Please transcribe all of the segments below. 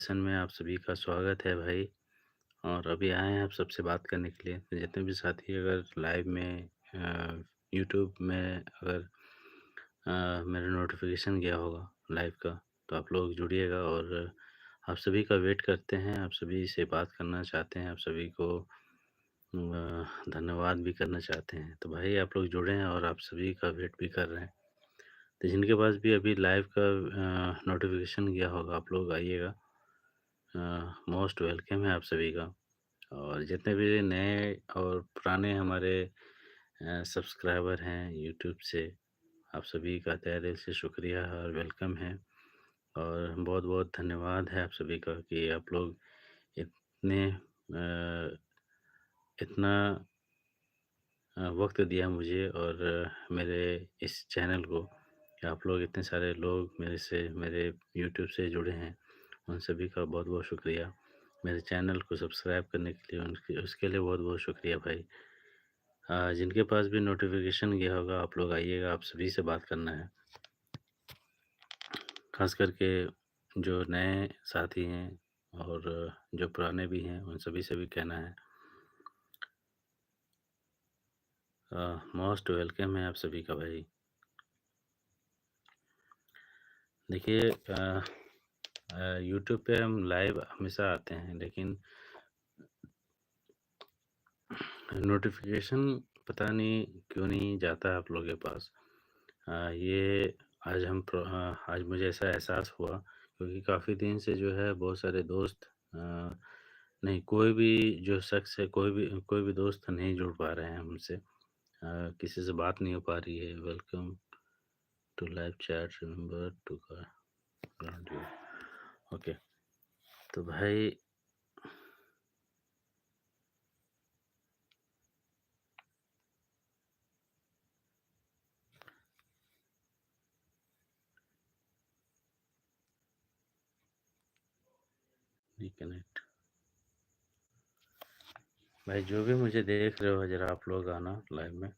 Session में आप सभी का स्वागत है भाई। और अभी आए हैं आप सबसे बात करने के लिए। तो जितने भी साथी अगर लाइव में यूट्यूब में अगर मेरा नोटिफिकेशन गया होगा लाइव का, तो आप लोग जुड़िएगा और आप सभी का वेट करते हैं। आप सभी से बात करना चाहते हैं, आप सभी को धन्यवाद भी करना चाहते हैं। तो भाई आप लोग जुड़े हैं और आप सभी का वेट भी कर रहे हैं। तो जिनके पास भी अभी लाइव का नोटिफिकेशन गया होगा, आप लोग आइएगा। मोस्ट वेलकम है आप सभी का। और जितने भी नए और पुराने हमारे सब्सक्राइबर हैं यूट्यूब से, आप सभी का तहे दिल से शुक्रिया और वेलकम है। और बहुत-बहुत धन्यवाद है आप सभी का कि आप लोग इतने इतना वक़्त दिया मुझे और मेरे इस चैनल को, कि आप लोग इतने सारे लोग मेरे यूट्यूब से जुड़े हैं। उन सभी का बहुत-बहुत शुक्रिया। मेरे चैनल को सब्सक्राइब करने के लिए उनके उसके लिए बहुत-बहुत शुक्रिया भाई। जिनके पास भी नोटिफ़िकेशन गया होगा, आप लोग आइएगा, आप सभी से बात करना है। ख़ास करके जो नए साथी हैं और जो पुराने भी हैं, उन सभी से भी कहना है मोस्ट वेलकम है आप सभी का भाई। देखिए यूट्यूब पे हम लाइव हमेशा आते हैं, लेकिन नोटिफ़िकेशन पता नहीं क्यों नहीं जाता है आप लोगों के पास। ये आज मुझे ऐसा एहसास हुआ, क्योंकि काफ़ी दिन से जो है बहुत सारे दोस्त नहीं, कोई भी जो शख्स है, कोई भी दोस्त नहीं जुड़ पा रहे हैं हमसे। किसी से बात नहीं हो पा रही है। Welcome to live chat, remember to grant you. Okay, तो भाई रिकनेक्ट। भाई जो भी मुझे देख रहे हो, ज़रा आप लोग आना लाइव में।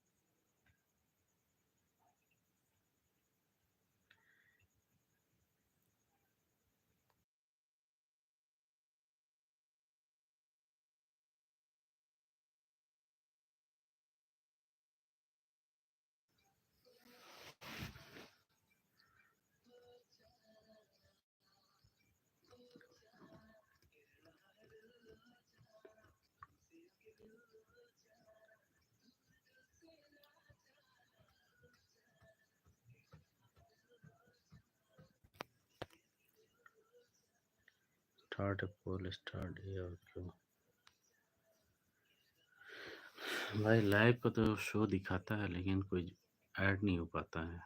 स्टार्ट अ पोल, स्टार्ट ये और क्यों भाई। लाइव का तो शो दिखाता है, लेकिन कोई ऐड नहीं हो पाता है।